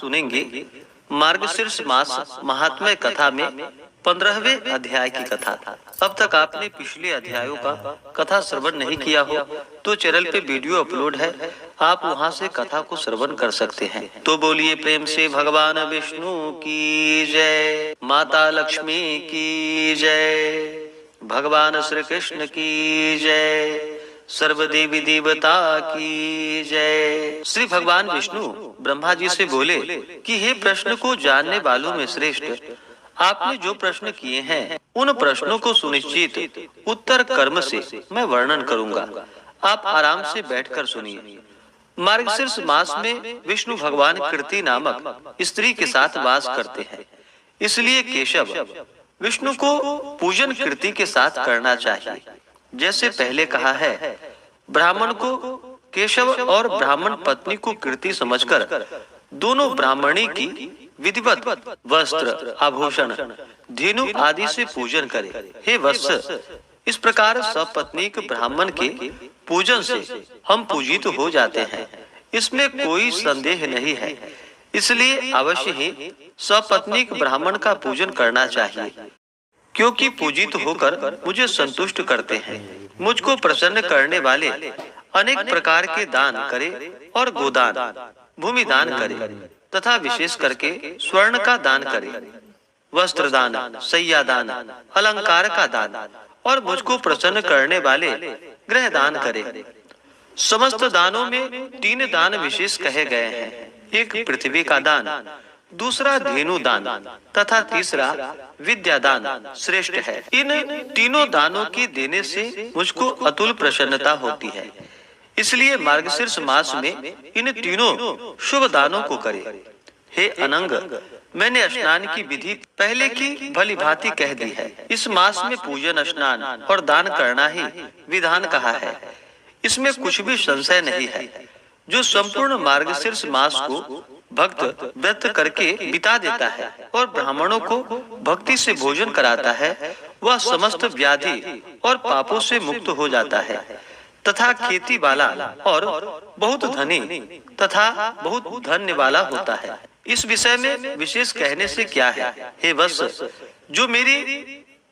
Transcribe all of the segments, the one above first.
सुनेंगे मार्गशीर्ष मास महात्म्य कथा में 15वें अध्याय की कथा। अब तक आपने पिछले अध्यायों का कथा श्रवण नहीं किया हो तो चैनल पे वीडियो अपलोड है, आप वहां से कथा को श्रवण कर सकते हैं। तो बोलिए प्रेम से भगवान विष्णु की जय, माता लक्ष्मी की जय, भगवान श्री कृष्ण की जय, सर्वदेवी देवता की जय। श्री भगवान विष्णु ब्रह्मा जी से बोले कि हे प्रश्न को जानने वालों में श्रेष्ठ, आपने जो प्रश्न किए हैं उन प्रश्नों को सुनिश्चित उत्तर कर्म से मैं वर्णन करूंगा, आप आराम से बैठकर सुनिए। मार्गशीर्ष मास में विष्णु भगवान कृति नामक स्त्री के साथ वास करते हैं, इसलिए केशव विष्णु को पूजन कृति के साथ करना चाहिए। जैसे पहले कहा है, ब्राह्मण को केशव और ब्राह्मण पत्नी को कृति समझकर दोनों ब्राह्मणी की विधिवत वस्त्र आभूषण धेनु आदि से पूजन करे। हे वत्स, इस प्रकार सपत्नीक ब्राह्मण के पूजन से हम पूजित हो जाते हैं, इसमें कोई संदेह नहीं है। इसलिए अवश्य ही सपत्नीक ब्राह्मण का पूजन करना चाहिए, क्योंकि पूजित होकर मुझे संतुष्ट करते हैं। मुझको प्रसन्न करने वाले अनेक प्रकार के दान करे और गोदान, भूमि दान करे तथा विशेष करके स्वर्ण का दान करे, वस्त्र दान, सैया दान, अलंकार का दान और मुझको प्रसन्न करने वाले गृह दान करे। समस्त दानों में 3 दान विशेष कहे गए हैं, एक पृथ्वी का दान, दूसरा धेनु दान तथा तीसरा विद्या दान श्रेष्ठ है। इन तीनों दानों के देने से मुझको अतुल प्रसन्नता होती है, इसलिए मार्गशीर्ष मास में इन तीनों शुभ दानों को करे। हे अनंग, मैंने स्नान की विधि पहले की भली भांति कह दी है। इस मास में पूजन, स्नान और दान करना ही विधान कहा है, इसमें कुछ भी संशय नहीं है। जो संपूर्ण मार्गशीर्ष मास को भक्त व्रत करके बिता देता है और ब्राह्मणों को भक्ति से भोजन कराता है, वह समस्त व्याधि और पापों से मुक्त हो जाता है तथा खेती वाला और बहुत धनी तथा बहुत धन्य वाला होता है। इस विषय में विशेष कहने से क्या है। हे वत्स, जो मेरी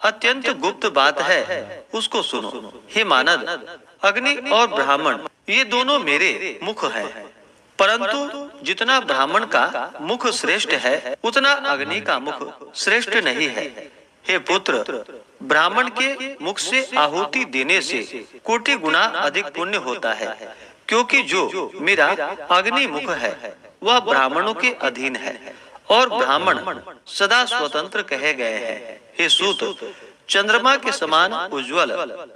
अत्यंत गुप्त बात है उसको सुनो। हे मानद, अग्नि और ब्राह्मण ये दोनों मेरे मुख हैं, परंतु जितना ब्राह्मण का मुख श्रेष्ठ है उतना अग्नि का मुख श्रेष्ठ नहीं है। हे पुत्र, ब्राह्मण के मुख से आहुति देने से कोटि गुना अधिक पुण्य होता है, क्योंकि जो मेरा अग्नि मुख है वह ब्राह्मणों के अधीन है और ब्राह्मण सदा स्वतंत्र कहे गए हैं। हे सूत, चंद्रमा के समान उज्ज्वल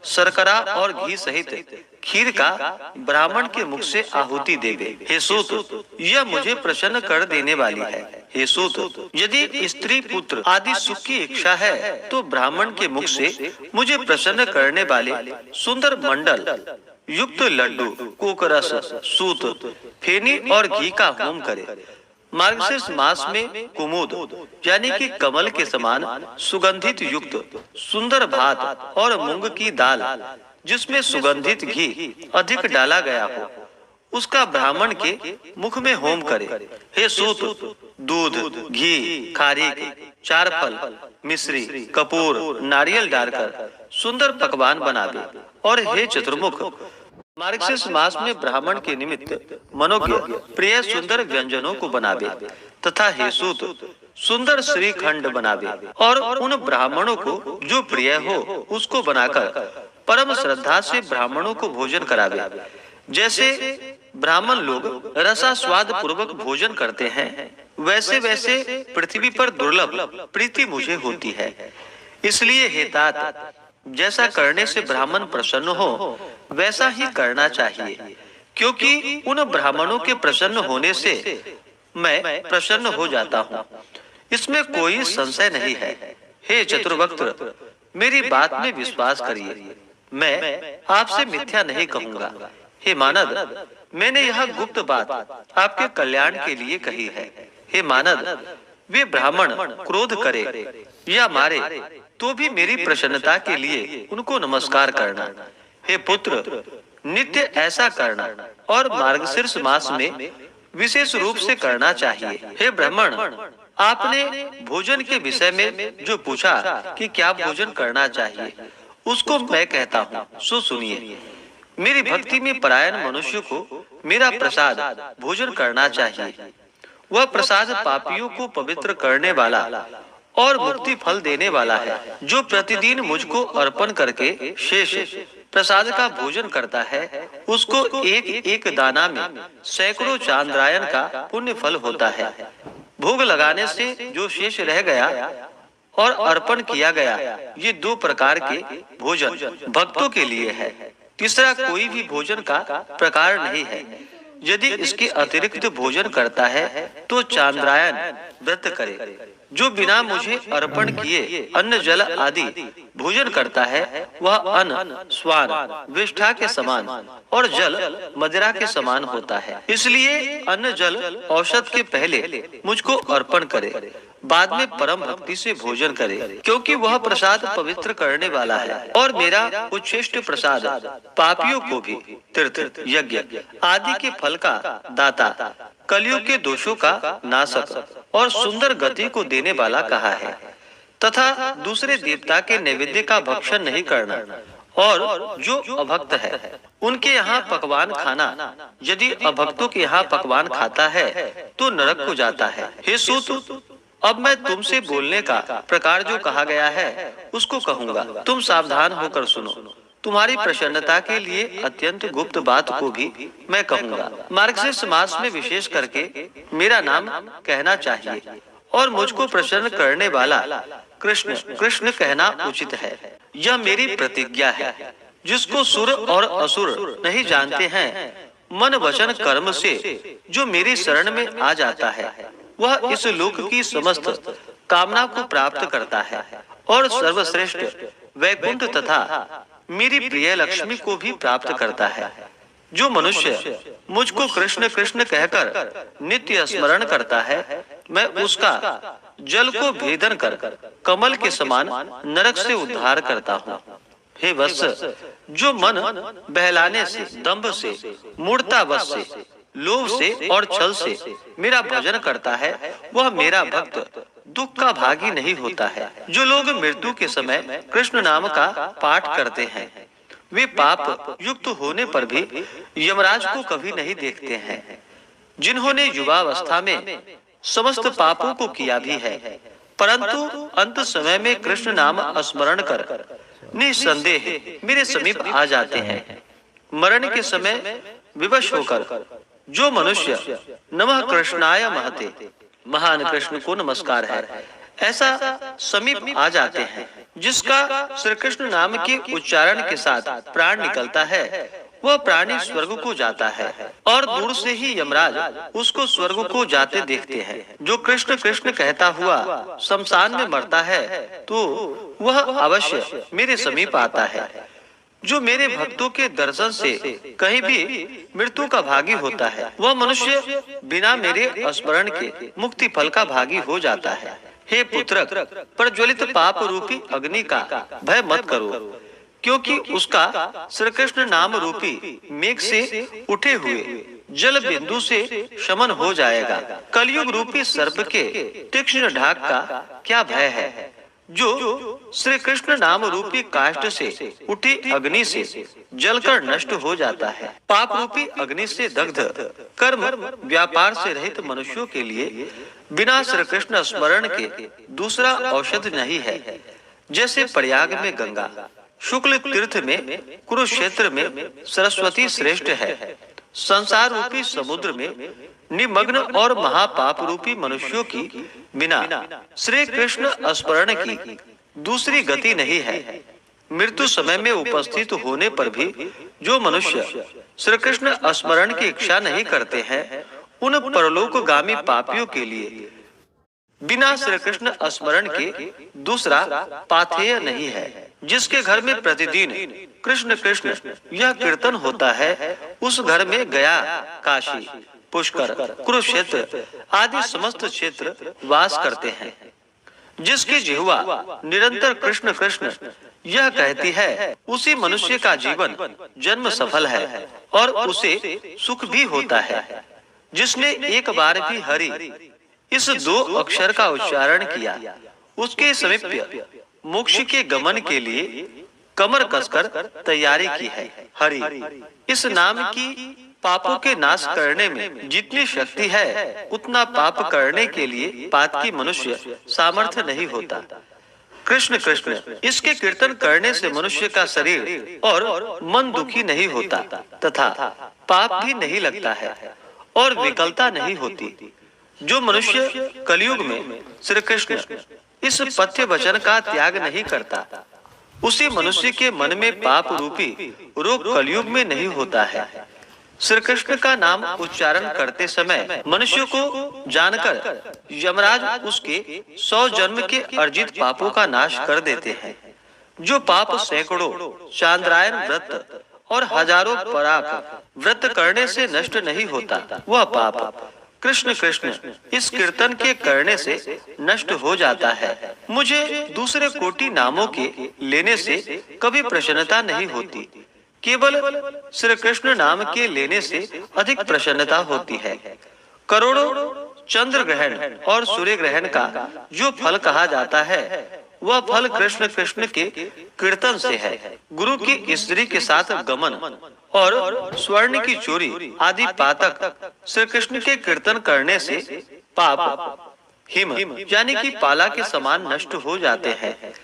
शर्करा और घी सहित खीर का ब्राह्मण के मुख से आहुति देवे। हे सूत, यह मुझे प्रसन्न कर देने वाली है। हे सूत, यदि स्त्री पुत्र आदि सुख की इच्छा है तो ब्राह्मण के मुख से मुझे प्रसन्न करने वाले सुंदर मंडल युक्त लड्डू, कोकरस, सूत, फेनी और घी का होम करे। मार्गशीर्ष मास में कुमुद यानी कि कमल के समान सुगंधित युक्त सुंदर भात और मूंग की दाल जिसमें सुगंधित घी अधिक डाला गया हो, उसका ब्राह्मण के मुख में होम करे। हे सूत, दूध, घी, खारीक, 4 फल, मिश्री, कपूर, नारियल डालकर सुंदर पकवान बनावे। और हे चतुर्मुख, मार्गशीर्ष मास में ब्राह्मण के निमित्त मनोज्ञ प्रिय सुंदर व्यंजनों को बनावे तथा हे सूत, सुंदर श्रीखंड बनावे और उन ब्राह्मणों को जो प्रिय हो उसको बनाकर परम श्रद्धा से ब्राह्मणों को भोजन करावे। जैसे ब्राह्मण लोग रसास्वाद पूर्वक भोजन करते हैं, वैसे वैसे पृथ्वी पर दुर्लभ प्रीति मुझे होती है। इसलिए हे तात, जैसा करने से ब्राह्मण प्रसन्न हो वैसा ही करना चाहिए, क्योंकि उन ब्राह्मणों के प्रसन्न होने से मैं प्रसन्न हो जाता हूँ, इसमें कोई संशय नहीं है। हे चतुर्वक्त्र, मेरी बात में विश्वास करिए, मैं आपसे मिथ्या नहीं कहूँगा। हे मानद, मैंने यह गुप्त बात आपके कल्याण के लिए कही है। हे मानद, वे ब्राह्मण क्रोध करे या मारे तो भी मेरी प्रसन्नता के लिए उनको नमस्कार करना। हे पुत्र, नित्य ऐसा करना और मार्गशीर्ष मास में विशेष रूप से करना चाहिए। हे ब्राह्मण, आपने भोजन के विषय में जो पूछा कि क्या भोजन करना चाहिए, उसको मैं कहता हूँ, सो सुनिए। मेरी भक्ति में परायण मनुष्य को मेरा प्रसाद भोजन करना चाहिए। वह प्रसाद पापियों को पवित्र करने वाला और मुक्ति फल देने वाला है। जो प्रतिदिन मुझको अर्पण करके शेष प्रसाद का भोजन करता है, उसको एक एक दाना में सैकड़ों चांद्रायन का पुण्य फल होता है। भोग लगाने से जो शेष रह गया और अर्पण किया गया, ये दो प्रकार के भोजन भक्तों के लिए है। तीसरा कोई भी भोजन का प्रकार नहीं है। यदि इसके अतिरिक्त भोजन करता है तो चांद्रायन व्रत करे। जो बिना मुझे अर्पण किए अन्न जल आदि भोजन करता है, वह अन्न स्वान विष्ठा के समान और जल मदिरा के समान होता है। इसलिए अन्न जल औषध के पहले मुझको अर्पण करे, बाद में परम भक्ति से भोजन करे, क्योंकि वह प्रसाद पवित्र करने वाला है। और मेरा उच्छिष्ट प्रसाद पापियों को भी तीर्थ यज्ञ आदि के फल का दाता, कलयुग के दोषों का नाशक और सुंदर गति को देने वाला कहा है। तथा दूसरे देवता के नैवेद्य का भक्षण नहीं करना। और जो अभक्त है उनके यहाँ पकवान खाना, यदि अभक्तों के यहाँ पकवान खाता है तो नरक को जाता है। हे सूत, अब मैं तुमसे बोलने का प्रकार जो कहा गया है उसको कहूँगा, तुम सावधान होकर सुनो। तुम्हारी प्रसन्नता के लिए अत्यंत गुप्त बात को भी मैं कहूँगा। मार्गशीर्ष मास में विशेष करके मेरा नाम कहना चाहिए और मुझको प्रसन्न करने वाला कृष्ण कृष्ण कहना उचित है। यह मेरी प्रतिज्ञा है। जिसको सुर और असुर नहीं जानते हैं, मन वचन कर्म से जो मेरी शरण में आ जाता है, वह इस लोक की समस्त कामना को प्राप्त करता है और सर्वश्रेष्ठ वैकुंठ तथा मेरी प्रिय लक्ष्मी को भी प्राप्त करता है। जो मनुष्य मुझको कृष्ण कृष्ण कहकर नित्य स्मरण करता है, मैं उसका जल को भेदन कर कमल के समान नरक से उद्धार करता हूँ। हे वत्स, जो मन बहलाने से, दंभ से, मूर्तावश से, लोभ से और छल से मेरा भजन करता है, वह मेरा भक्त दुख का भागी नहीं होता है। जो लोग मृत्यु के समय कृष्ण नाम का पाठ करते हैं, वे पाप युक्त होने पर भी यमराज को कभी नहीं देखते हैं। जिन्होंने युवावस्था में समस्त पापों को किया भी है, परंतु अंत समय में कृष्ण नाम स्मरण कर निसंदेह मेरे समीप आ जाते हैं। मरण के समय विवश होकर जो मनुष्य नमः कृष्णाय महते, महान कृष्ण को नमस्कार है, ऐसा समीप आ जाते हैं, जिसका श्री कृष्ण नाम के उच्चारण के साथ प्राण निकलता है, वह प्राणी स्वर्ग को जाता है और दूर से ही यमराज उसको स्वर्ग को जाते देखते हैं। जो कृष्ण कृष्ण कहता हुआ शमशान में मरता है, तो वह अवश्य मेरे समीप आता है। जो मेरे भक्तों के दर्शन से कहीं भी मृत्यु का भागी होता है, वह मनुष्य बिना मेरे स्मरण के मुक्ति फल का भागी हो जाता है। हे पुत्रक, प्रज्वलित पाप रूपी अग्नि का भय मत करो, क्योंकि उसका श्री कृष्ण नाम रूपी मेघ से उठे हुए जल बिंदु से शमन हो जाएगा। कलयुग रूपी सर्प के तीक्ष्ण ढाक का क्या भय है, जो श्री कृष्ण नाम रूपी काष्ठ से उठी अग्नि से जलकर नष्ट हो जाता है। पाप रूपी अग्नि से दग्ध कर्म व्यापार से रहित मनुष्यों के लिए बिना श्री कृष्ण स्मरण के दूसरा औषध नहीं है। जैसे प्रयाग में गंगा, शुक्ल तीर्थ में कुरुक्षेत्र में सरस्वती श्रेष्ठ है, संसार रूपी समुद्र में निमग्न और महापाप रूपी मनुष्यों की बिना श्री कृष्ण स्मरण की दूसरी गति नहीं है। मृत्यु समय में उपस्थित होने पर भी जो मनुष्य श्री कृष्ण स्मरण की इच्छा नहीं करते हैं, उन परलोकगामी पापियों के लिए बिना श्री कृष्ण स्मरण के दूसरा पाथेय नहीं है। जिसके घर में प्रतिदिन कृष्ण कृष्ण यह कीर्तन होता है, उस घर में गया, काशी, पुष्कर, कुरुक्षेत्र आदि समस्त क्षेत्र वास करते हैं। जिसकी जिह्वा निरंतर कृष्ण कृष्ण यह कहती है, उसी मनुष्य का जीवन जन्म सफल है और उसे सुख भी होता है। जिसने एक बार भी हरि इस दो अक्षर का उच्चारण किया, उसके समीप्य मोक्ष के गमन के लिए कमर कसकर तैयारी की है। हरि इस नाम की पापों के नाश करने में जितनी शक्ति है, उतना पाप करने के लिए पातकी मनुष्य सामर्थ्य नहीं होता। कृष्ण कृष्ण इसके कीर्तन करने से मनुष्य का शरीर और मन दुखी नहीं होता तथा पाप भी नहीं लगता है और विकलता नहीं होती। जो मनुष्य कलयुग में श्री कृष्ण इस पथ्य वचन का त्याग नहीं करता, उसी मनुष्य के मन में पाप रूपी रोग कलयुग में नहीं होता है। श्री कृष्ण का नाम उच्चारण करते समय मनुष्य को जानकर यमराज उसके 100 जन्म के अर्जित पापों का नाश कर देते हैं। जो पाप सैकड़ों चांद्रायन व्रत और हजारों पराग व्रत करने से नष्ट नहीं होता, वह पाप कृष्ण कृष्ण इस कीर्तन के करने से नष्ट हो जाता है। मुझे दूसरे कोटि नामों के लेने से कभी प्रसन्नता नहीं होती, केवल श्री कृष्ण नाम के लेने से अधिक प्रसन्नता होती है। करोड़ों चंद्र ग्रहण और सूर्य ग्रहण का जो फल कहा जाता है, वह फल कृष्ण कृष्ण के कीर्तन से है। गुरु की स्त्री के साथ गमन और स्वर्ण की चोरी आदि पातक श्री कृष्ण के कीर्तन करने से पाप हिम यानी कि पाला के समान नष्ट हो जाते हैं।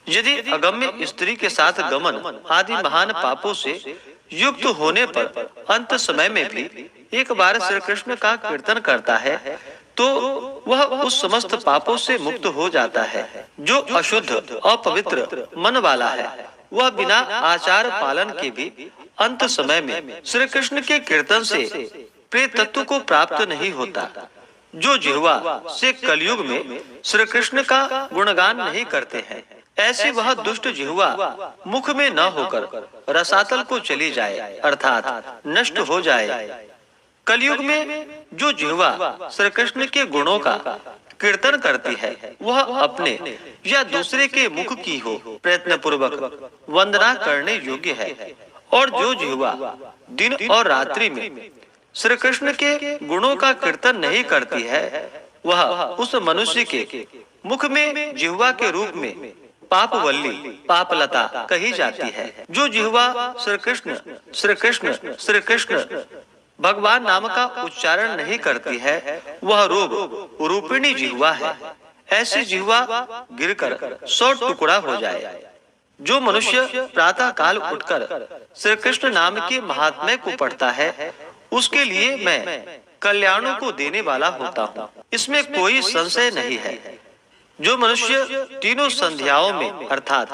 यदि अगम्य स्त्री के साथ गमन आदि महान पापों से युक्त होने पर अंत समय में भी एक बार श्री कृष्ण का कीर्तन करता है, तो वह उस समस्त पापों से मुक्त हो जाता है। जो अशुद्ध अपवित्र मन वाला है, वह बिना आचार पालन के भी अंत समय में श्री कृष्ण के कीर्तन से प्रिय तत्व को प्राप्त नहीं होता। जो जिह्वा से कलयुग में श्री कृष्ण का गुणगान नहीं करते हैं, ऐसे वह दुष्ट जिह्वा मुख में न होकर रसातल को चली जाए, अर्थात नष्ट हो जाए। कलयुग में जो जिह्वा श्री कृष्ण के गुणों का कीर्तन करती है, वह अपने या दूसरे के मुख की हो प्रयत्न पूर्वक वंदना करने योग्य है। और जो जिह्वा दिन और रात्रि में श्री कृष्ण के गुणों का कीर्तन नहीं करती है, वह उस मनुष्य के मुख में जिह्वा के रूप में पापवल्ली पापलता कही जाती है। जो जिह्वा श्री कृष्ण श्री कृष्ण श्री कृष्ण भगवान नाम का उच्चारण नहीं करती है, वह रोग रूपिणी जिह्वा है। ऐसी जिह्वा गिरकर 100 टुकड़ा हो जाए। जो मनुष्य प्रातः काल उठकर श्री कृष्ण नाम के महात्म्य को पढ़ता है, उसके लिए मैं कल्याणों को देने वाला होता हूँ, इसमें कोई संशय नहीं है। जो मनुष्य तीनों संध्याओं में अर्थात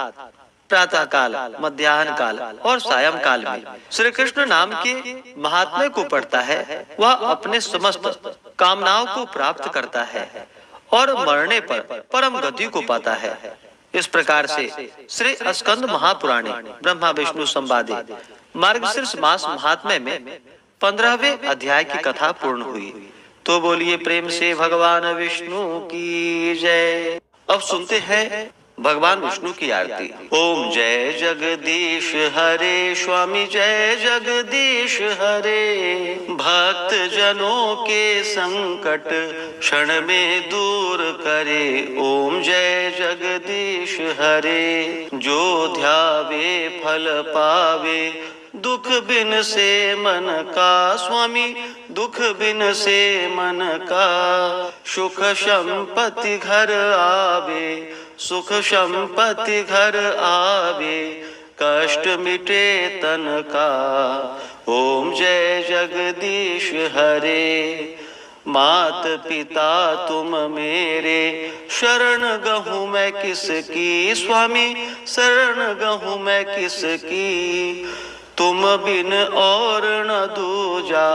प्रातः काल, मध्याह्न काल और सायं काल में श्री कृष्ण नाम के महात्म्य को पढ़ता है, वह अपने समस्त कामनाओं को प्राप्त करता है और मरने पर परम गति को पाता है। इस प्रकार से श्री स्कंद महापुराणे ब्रह्मा विष्णु संवादे मार्गशीर्ष मास महात्म्य में 15वें अध्याय की कथा पूर्ण हुई। तो बोलिए प्रेम से भगवान विष्णु की जय। अब सुनते हैं भगवान विष्णु की आरती। ओम जय जगदीश हरे, स्वामी जय जगदीश हरे। भक्त जनों के संकट क्षण में दूर करे, ओम जय जगदीश हरे। जो ध्यावे फल पावे, दुख बिन से मन का, स्वामी दुख बिन से मन का। सुख संपत्ति घर आवे, सुख संपत्ति घर आवे, कष्ट मिटे तन का, ओम जय जगदीश हरे। मात पिता तुम मेरे, शरण गहूँ मैं किसकी, स्वामी शरण गहूँ मैं किसकी। तुम बिन और न दूजा,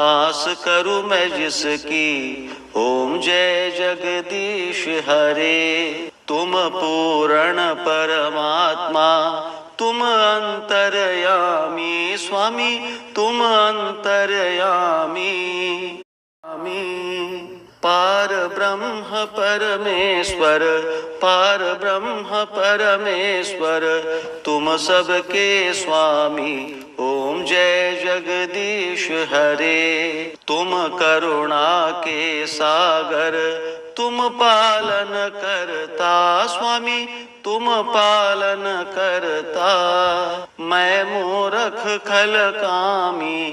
आस करूं मैं जिसकी, ओम जय जगदीश हरे। तुम पूर्ण परमात्मा, तुम अंतर्यामी, स्वामी तुम अंतर्यामी। पार ब्रह्म परमेश्वर, पार ब्रह्म परमेश्वर, तुम सबके स्वामी। ओम जय जगदीश हरे। तुम करुणा के सागर, तुम पालन करता स्वामी, तुम पालन करता। मैं मूर्ख खल कामी,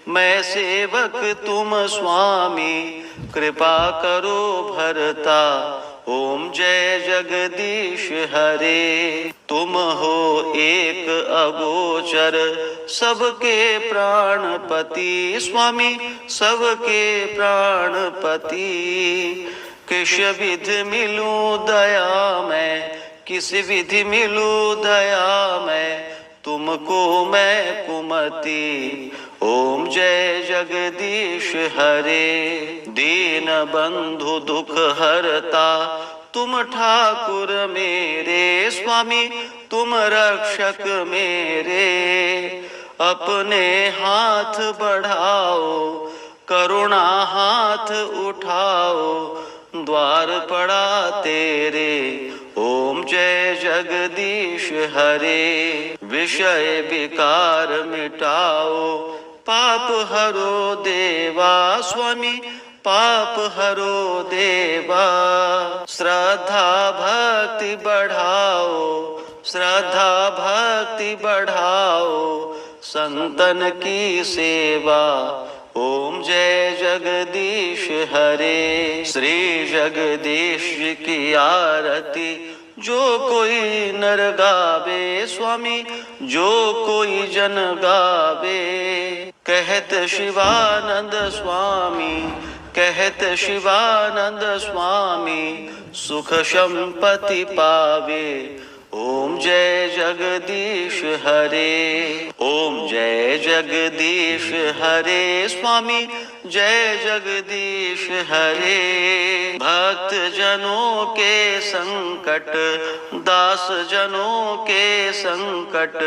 मैं सेवक तुम स्वामी, कृपा करो भरता। ओम जय जगदीश हरे। तुम हो एक अगोचर, सबके प्राणपति स्वामी, सबके प्राणपति। किस विधि मिलूं दया मैं, किस विधि मिलूं दया मैं, तुमको मैं कुमति। ओम जय जगदीश हरे। दीन बंधु दुख हरता, तुम ठाकुर मेरे स्वामी, तुम रक्षक मेरे। अपने हाथ बढ़ाओ, करुणा हाथ उठाओ, द्वार पड़ा तेरे। ओम जय जगदीश हरे। विषय विकार मिटाओ, पाप हरो देवा स्वामी, पाप हरो देवा। श्रद्धा भक्ति बढ़ाओ, श्रद्धा भक्ति बढ़ाओ, संतन की सेवा। ओम जय जगदीश हरे। श्री जगदीश की आरती जो कोई नर गावे स्वामी, जो कोई जन गावे। कहत शिवानंद स्वामी, कहत शिवानंद स्वामी, सुख संपत्ति पावे। ओम जय जगदीश हरे। ओम जय जगदीश हरे स्वामी, जय जगदीश हरे। भक्त जनों के संकट, दास जनों के संकट,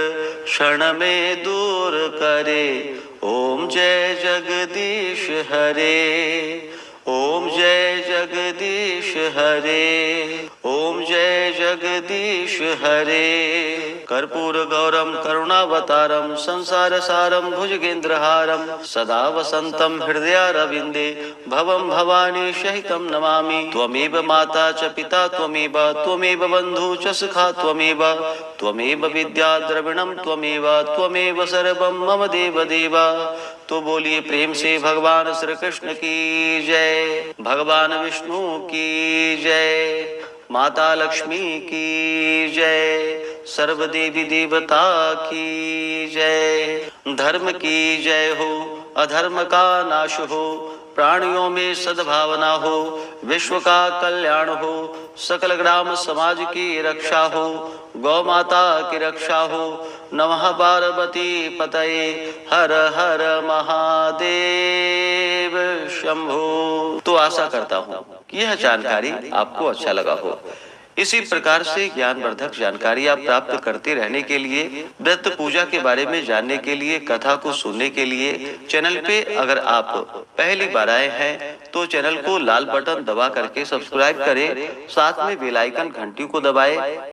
क्षण में दूर करे। ओम जय जगदीश हरे। ओम जय जगदीश हरे। ओम जय जगदीश हरे। कर्पूर गौरम करुणावतारम, संसार सारम भुजगेंद्रहारम, सदा वसंतम हृदयारविंदे, भवम भवानी सहितम नमामि। त्वमेव माता च पिता त्वमेव, त्वमेव बंधु च सखा त्वमेव, त्वमेव विद्या द्रविणम त्वमेव, त्वमेव सर्वम मम देव देवा। तो बोलिए प्रेम से भगवान श्री कृष्ण की जय, भगवान विष्णु की जय, माता लक्ष्मी की जय, सर्व देवी देवता की जय। धर्म की जय हो, अधर्म का नाश हो, प्राणियों में सद्भावना हो, विश्व का कल्याण हो, सकल ग्राम समाज की रक्षा हो, गौ माता की रक्षा हो। नमः पार्वती पतये, हर हर महादेव शंभो। तो आशा करता हूँ कि यह जानकारी आपको अच्छा लगा हो। इसी प्रकार से ज्ञानवर्धक जानकारी आप प्राप्त करते रहने के लिए, व्रत पूजा के बारे में जानने के लिए, कथा को सुनने के लिए चैनल पे अगर आप पहली बार आए हैं तो चैनल को लाल बटन दबा करके सब्सक्राइब करें, साथ में बेल आइकन घंटी को दबाएं